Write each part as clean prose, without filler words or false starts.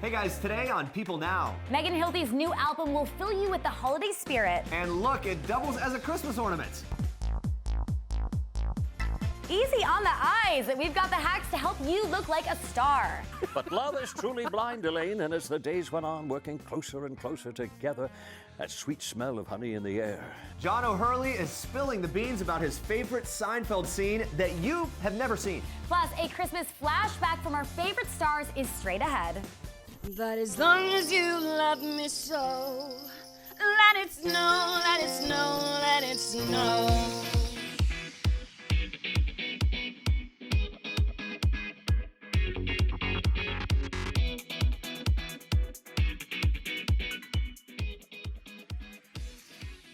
Hey guys, today on People Now. Megan Hilty's new album will fill you with the holiday spirit. And look, it doubles as a Christmas ornament. Easy on the eyes. We've got the hacks to help you look like a star. But love is truly blind, Elaine, and as the days went on, working closer and closer together, that sweet smell of honey in the air. John O'Hurley is spilling the beans about his favorite Seinfeld scene that you have never seen. Plus, a Christmas flashback from our favorite stars is straight ahead. But as long as you love me so, let it snow, let it snow, let it snow.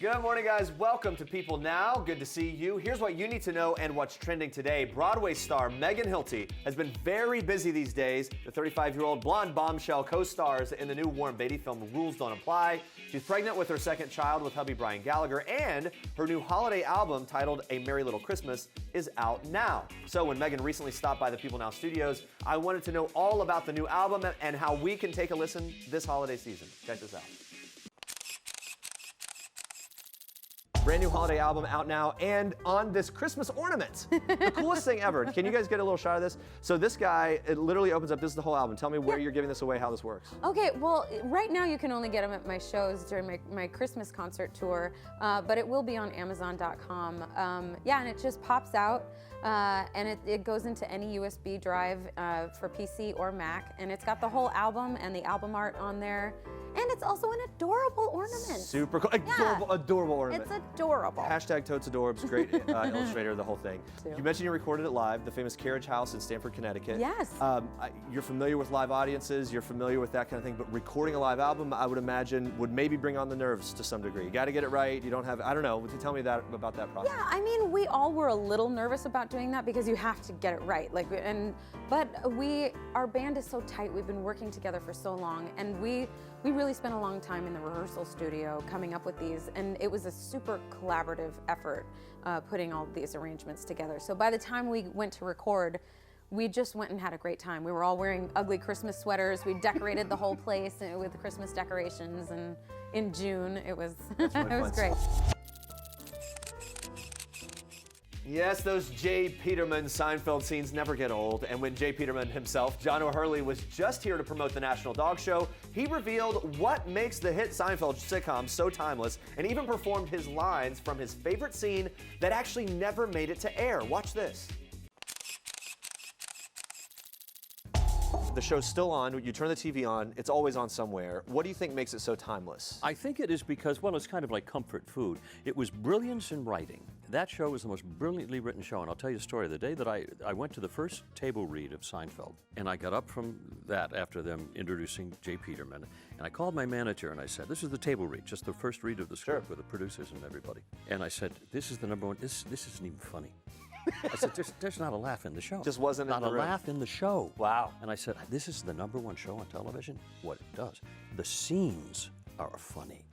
Good morning, guys. Welcome to People Now. Good to see you. Here's what you need to know and what's trending today. Broadway star Megan Hilty has been very busy these days. The 35-year-old blonde bombshell co-stars in the new Warren Beatty film Rules Don't Apply. She's pregnant with her second child with hubby Brian Gallagher, and her new holiday album titled A Merry Little Christmas is out now. So when Megan recently stopped by the People Now studios, I wanted to know all about the new album and how we can take a listen this holiday season. Check this out. Brand new holiday album out now and on this Christmas ornament. The coolest thing ever. Can you guys get a little shot of this? So this guy, it literally opens up, this is the whole album. Tell me where you're giving this away, how this works. Okay, well, right now you can only get them at my shows during my Christmas concert tour, but it will be on Amazon.com. Yeah, and it just pops out, and it goes into any USB drive for PC or Mac, and it's got the whole album and the album art on there. And it's also an adorable ornament. Super cool. Adorable ornament. It's adorable. Hashtag Totes Adorbs, great illustrator of the whole thing. You mentioned you recorded it live, the famous Carriage House in Stamford, Connecticut. Yes. You're familiar with live audiences, you're familiar with that kind of thing, but recording a live album, I would imagine, would maybe bring on the nerves to some degree. You got to get it right, you don't have, I don't know, tell me about that process. Yeah, I mean, we all were a little nervous about doing that because you have to get it right. But our band is so tight, we've been working together for so long, and we really spent a long time in the rehearsal studio coming up with these, and it was a super collaborative effort putting all these arrangements together. So by the time we went to record, we just went and had a great time. We were all wearing ugly Christmas sweaters. We decorated the whole place with Christmas decorations, and in June it was it was great. Yes, those J. Peterman Seinfeld scenes never get old. And when J. Peterman himself, John O'Hurley, was just here to promote the National Dog Show, he revealed what makes the hit Seinfeld sitcom so timeless and even performed his lines from his favorite scene that actually never made it to air. Watch this. The show's still on. You turn the TV on, it's always on somewhere. What do you think makes it so timeless? I think it is because, well, it's kind of like comfort food. It was brilliance in writing. That show was the most brilliantly written show, and I'll tell you a story. The day that I went to the first table read of Seinfeld, and I got up from that after them introducing J. Peterman, and I called my manager and I said, this is the table read, just the first read of the script with the producers and everybody. And I said, this is the number one, this isn't even funny. I said, there's not a laugh in the show. Just wasn't not in the a room. laugh in the show. Wow. And I said, this is the number one show on television. What it does, the scenes are funny.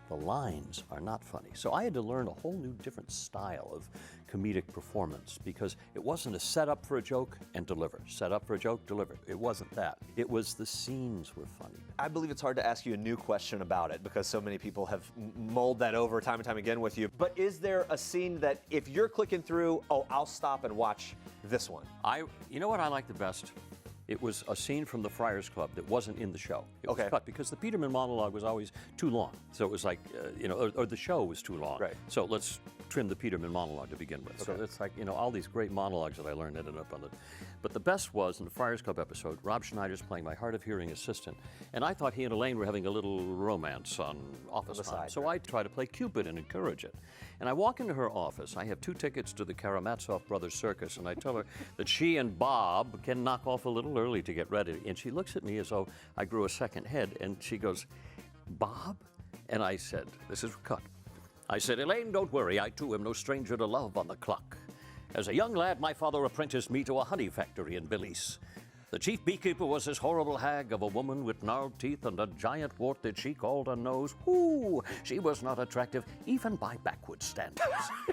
The lines are not funny. So I had to learn a whole new different style of comedic performance because it wasn't a set up for a joke and deliver. Set up for a joke, deliver. It wasn't that. It was the scenes were funny. I believe it's hard to ask you a new question about it because so many people have mulled that over time and time again with you. But is there a scene that if you're clicking through, oh, I'll stop and watch this one? You know what I like the best? It was a scene from the Friars Club that wasn't in the show. It was cut because the Peterman monologue was always too long. So it was like, or the show was too long. Right. So let's trim the Peterman monologue to begin with. So it's like, all these great monologues that I learned ended up on it. But the best was in the Friars Club episode, Rob Schneider's playing my hard of hearing assistant. And I thought he and Elaine were having a little romance on office time. So I try to play Cupid and encourage it. And I walk into her office. I have 2 tickets to the Karamazov Brothers Circus, and I tell her that she and Bob can knock off a little early to get ready. And she looks at me as though I grew a second head, and she goes, Bob? And I said, this is cut. I said, Elaine, don't worry. I too am no stranger to love on the clock. As a young lad, my father apprenticed me to a honey factory in Belize. The chief beekeeper was this horrible hag of a woman with gnarled teeth and a giant wart that she called a nose. Ooh, she was not attractive, even by backward standards.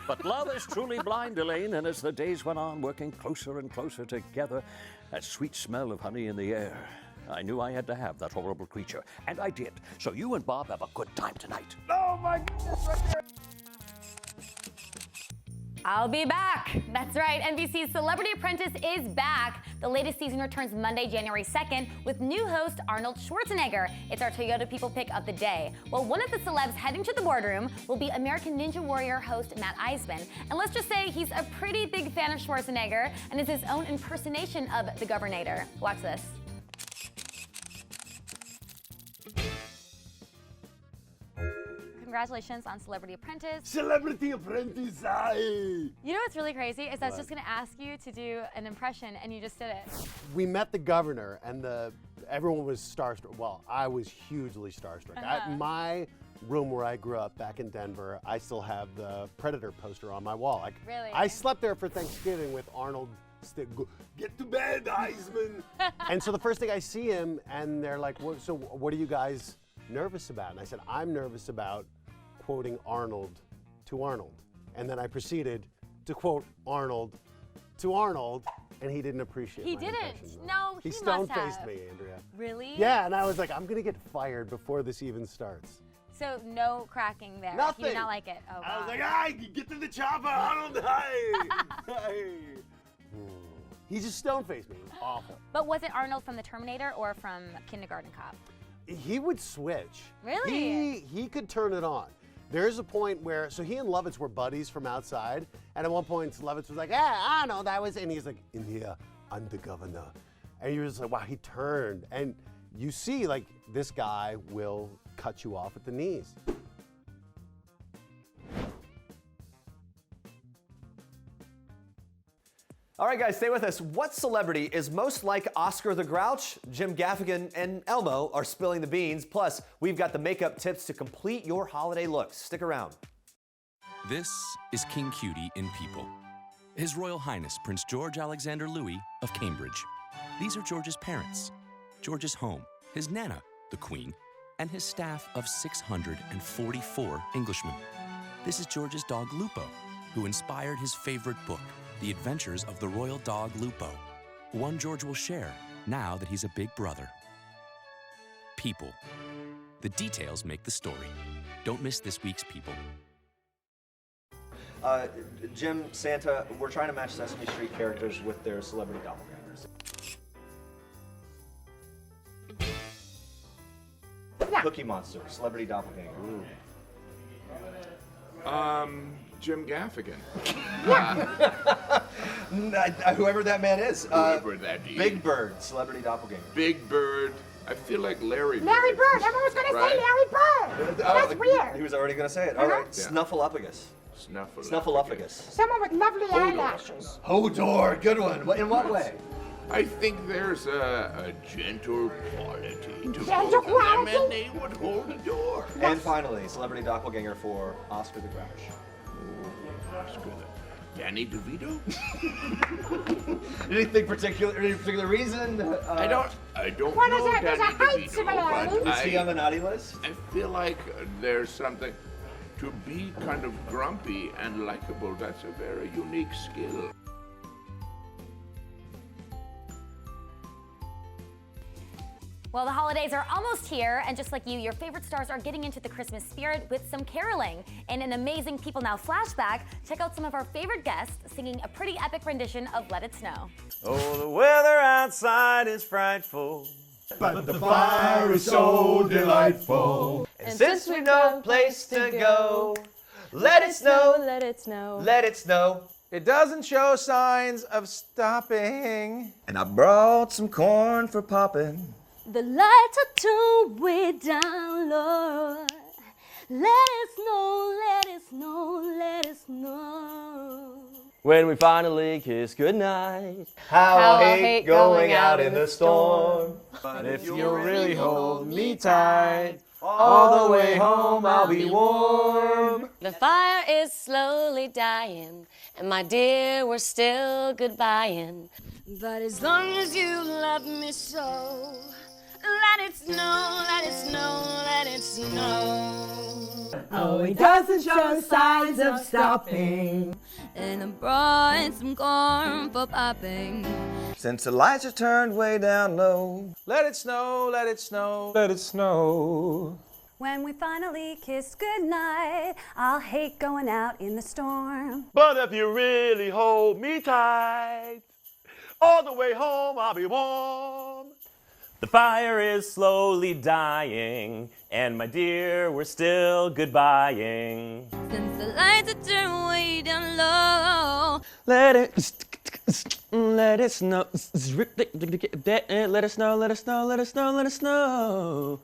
But love is truly blind, Elaine, and as the days went on, working closer and closer together, that sweet smell of honey in the air. I knew I had to have that horrible creature, and I did. So you and Bob have a good time tonight. Oh my goodness, right there. I'll be back. That's right, NBC's Celebrity Apprentice is back. The latest season returns Monday, January 2nd with new host Arnold Schwarzenegger. It's our Toyota People Pick of the day. Well, one of the celebs heading to the boardroom will be American Ninja Warrior host Matt Eisman. And let's just say he's a pretty big fan of Schwarzenegger and is his own impersonation of the Governator. Watch this. Congratulations on Celebrity Apprentice. Celebrity Apprentice, aye. You know what's really crazy is I was just going to ask you to do an impression and you just did it. We met the governor and everyone was starstruck. Well, I was hugely starstruck. My room where I grew up back in Denver, I still have the Predator poster on my wall. Really? I slept there for Thanksgiving with Arnold. Get to bed, Eisman. And so the first thing I see him and they're like, so what are you guys nervous about? And I said, I'm nervous about quoting Arnold to Arnold. And then I proceeded to quote Arnold to Arnold, and he didn't appreciate He my didn't. impression. No, he must stone-faced have. me, Andrea. Really? Yeah, and I was like, I'm gonna get fired before this even starts. So no cracking there. Nothing. You did not like it. Oh, I was wow. like, "Aye, get to the chopper, Arnold, aye." He just stone-faced me. It was awful. But was it Arnold from The Terminator or from Kindergarten Cop? He would switch. Really? He could turn it on. There's a point where, so he and Lovitz were buddies from outside, and at one point Lovitz was like, Arnold, and he's like, in here, I'm the governor. And you were just like, wow, he turned. And you see, like, this guy will cut you off at the knees. All right, guys, stay with us. What celebrity is most like Oscar the Grouch? Jim Gaffigan and Elmo are spilling the beans. Plus, we've got the makeup tips to complete your holiday looks. Stick around. This is King Cutie in People. His Royal Highness Prince George Alexander Louis of Cambridge. These are George's parents, George's home, his Nana, the Queen, and his staff of 644 Englishmen. This is George's dog Lupo, who inspired his favorite book, The Adventures of the Royal Dog Lupo, one George will share now that he's a big brother. People. The details make the story. Don't miss this week's People. Jim, Santa, we're trying to match Sesame Street characters with their celebrity doppelgangers. Yeah. Cookie Monster, celebrity doppelganger. Ooh. Jim Gaffigan. Whoever that man is. Whoever that is. Big Bird, celebrity doppelganger. Big Bird. I feel like Larry Bird. Larry Bird. Everyone's going to say Larry Bird. That's weird. He was already going to say it. All right. Yeah. Snuffleupagus. Snuffleupagus. Someone with lovely eyelashes. Hodor. Good one. In what way? I think there's a gentle quality to Gentle both of them, quality? and they would hold the door. Yes. And finally, celebrity doppelganger for Oscar the Grouch. Oscar the... Danny DeVito? Any particular reason? I don't What know is it? There's a Danny height DeVito, similarity. but Is he on the naughty list? I feel like there's something to be kind of grumpy and likable. That's a very unique skill. Well, the holidays are almost here, and just like you, your favorite stars are getting into the Christmas spirit with some caroling. In an amazing People Now flashback, check out some of our favorite guests singing a pretty epic rendition of Let It Snow. Oh, the weather outside is frightful, but the fire is so delightful. And since we've no place to go, let it snow, Let it snow. let it snow. It doesn't show signs of stopping. And I brought some corn for popping. The lights are too way down, Lord. Let it snow, let it snow, let it snow. When we finally kiss goodnight. How I hate going out in the storm. But if you'll really hold me tight, all the way home I'll be warm. The fire is slowly dying, and my dear, we're still goodbying. But as long as you love me so, let it snow, let it snow, let it snow. Oh, it doesn't show signs of stopping. And I brought some corn for popping. since the lights are turned way down low. Let it snow, let it snow, let it snow. When we finally kiss goodnight, I'll hate going out in the storm. But if you really hold me tight, all the way home I'll be warm. The fire is slowly dying, and my dear, we're still goodbying. Since the lights are turned way down low. Let it snow. Let it snow, let it snow, let it snow, let it snow.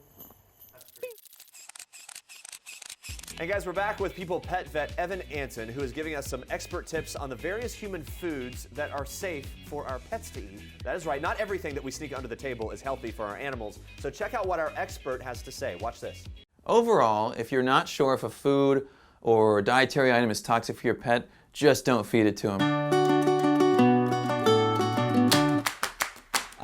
And guys, we're back with People Pet vet Evan Anton, who is giving us some expert tips on the various human foods that are safe for our pets to eat. That is right, not everything that we sneak under the table is healthy for our animals. So check out what our expert has to say. Watch this. Overall, if you're not sure if a food or dietary item is toxic for your pet, just don't feed it to him.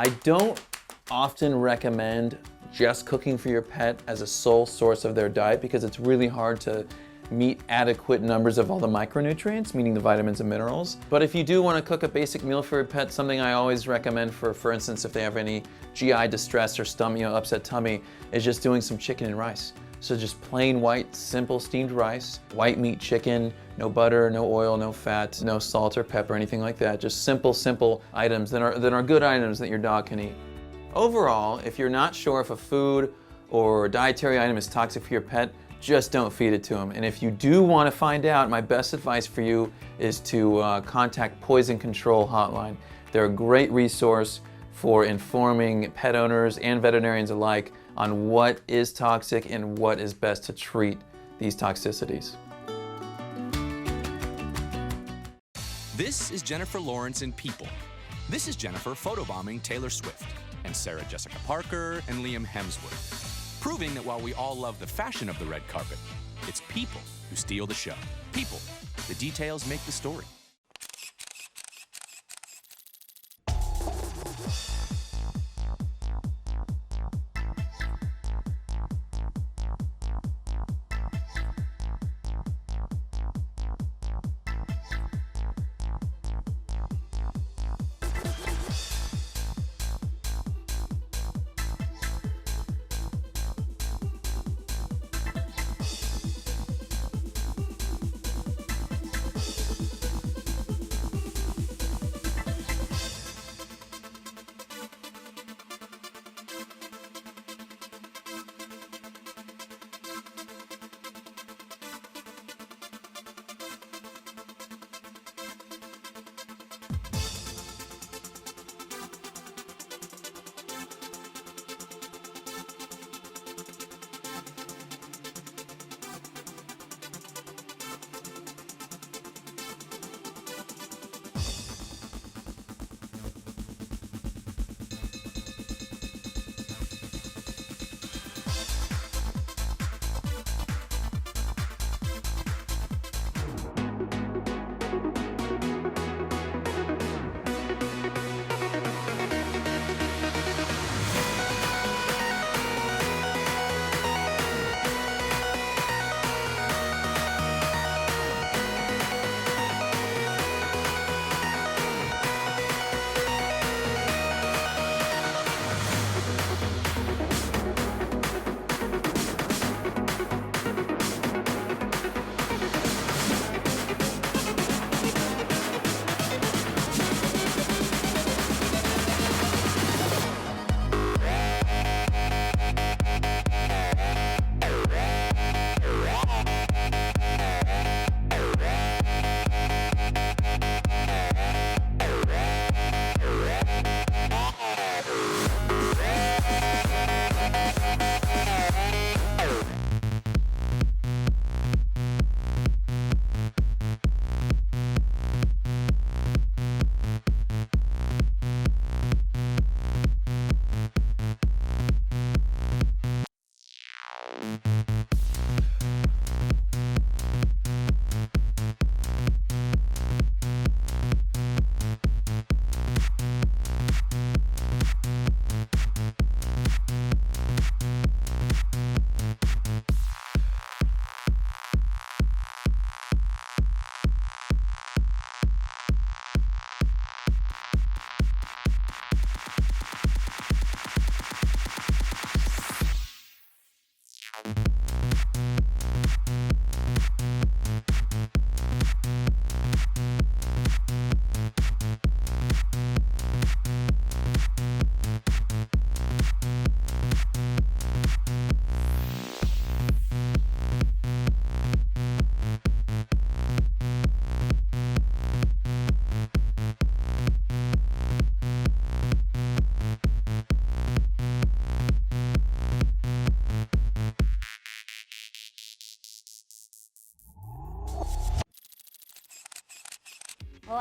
I don't often recommend just cooking for your pet as a sole source of their diet because it's really hard to meet adequate numbers of all the micronutrients, meaning the vitamins and minerals. But if you do want to cook a basic meal for your pet, something I always recommend for instance, if they have any GI distress or stomach, upset tummy, is just doing some chicken and rice. So just plain white, simple steamed rice, white meat chicken, no butter, no oil, no fat, no salt or pepper, anything like that. Just simple items that are good items that your dog can eat. Overall, if you're not sure if a food or dietary item is toxic for your pet, just don't feed it to them. And if you do want to find out, my best advice for you is to contact Poison Control Hotline. They're a great resource for informing pet owners and veterinarians alike on what is toxic and what is best to treat these toxicities. This is Jennifer Lawrence in People. This is Jennifer photobombing Taylor Swift, and Sarah Jessica Parker and Liam Hemsworth, proving that while we all love the fashion of the red carpet, it's people who steal the show. People. The details make the story.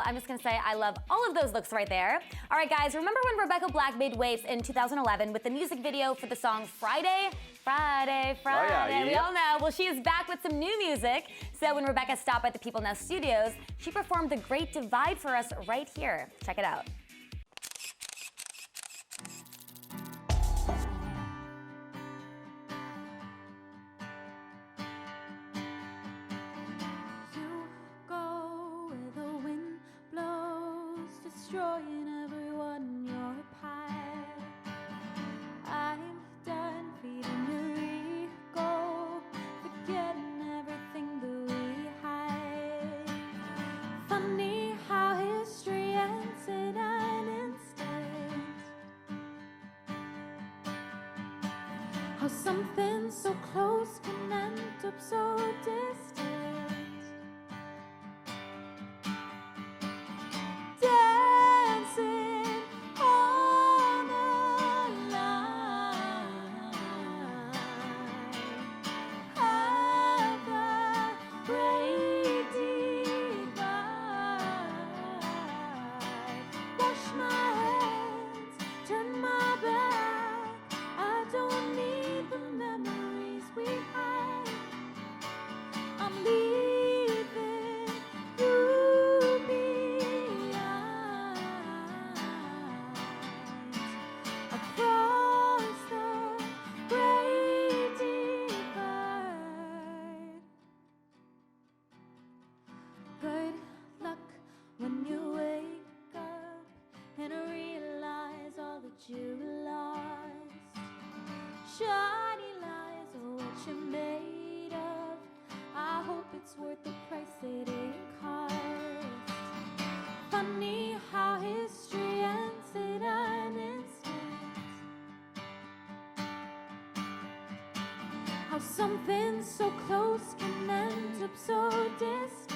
I'm just gonna say I love all of those looks right there. All right, guys, remember when Rebecca Black made waves in 2011 with the music video for the song Friday? Friday, Friday. Oh, yeah. We all know. Well, she is back with some new music. So when Rebecca stopped by the People Now studios, she performed The Great Divide for us right here. Check it out. Destroying everyone in your path. I'm done feeding your ego, forgetting everything that we had. Funny how history ends in an instant. How something so close can end up so distant. Shiny lies are what you're made of. I hope it's worth the price it cost. Funny how history ends in an instant. How something so close can end up so distant.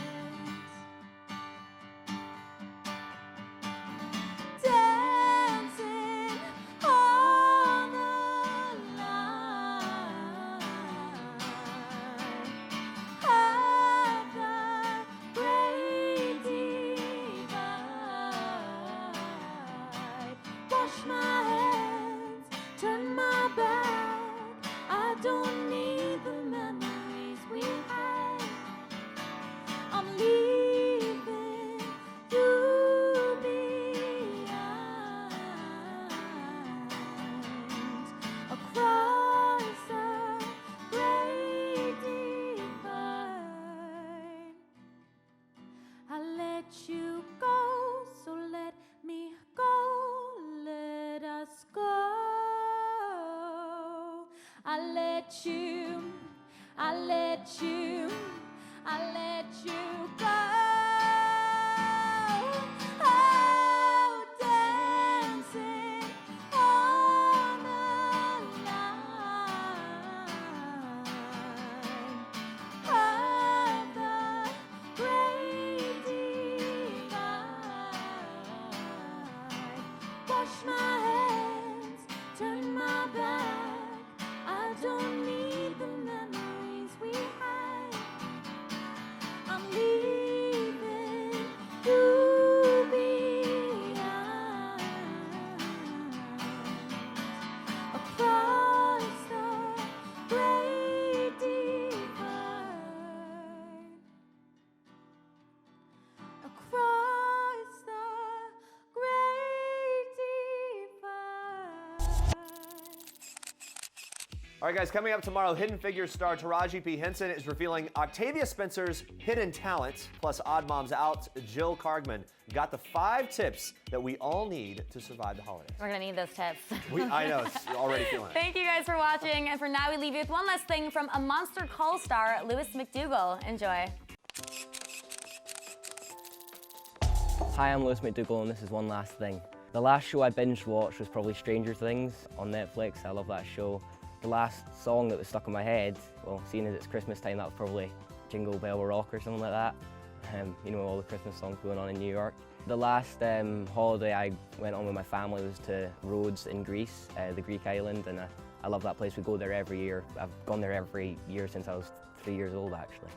I let you go. Oh, dancing on the line of the great divide. Wash my hands, turn my back. I don't need the memories we had. I'm leaving you behind. Across the great divide. Across the great divide. All right, guys, coming up tomorrow, Hidden Figures star Taraji P. Henson is revealing Octavia Spencer's hidden talent. Plus, Odd Moms Out's Jill Kargman got the 5 tips that we all need to survive the holidays. We're gonna need those tips. I know, it's already feeling it. Thank you guys for watching. And for now, we leave you with one last thing from a Monster Call star, Louis McDougall. Enjoy. Hi, I'm Louis McDougall, and this is One Last Thing. The last show I binge watched was probably Stranger Things on Netflix. I love that show. The last song that was stuck in my head, well, seeing as it's Christmas time, that was probably Jingle Bell Rock or something like that. You know, all the Christmas songs going on in New York. The last holiday I went on with my family was to Rhodes in Greece, the Greek island, and I love that place. We go there every year. I've gone there every year since I was 3 years old, actually.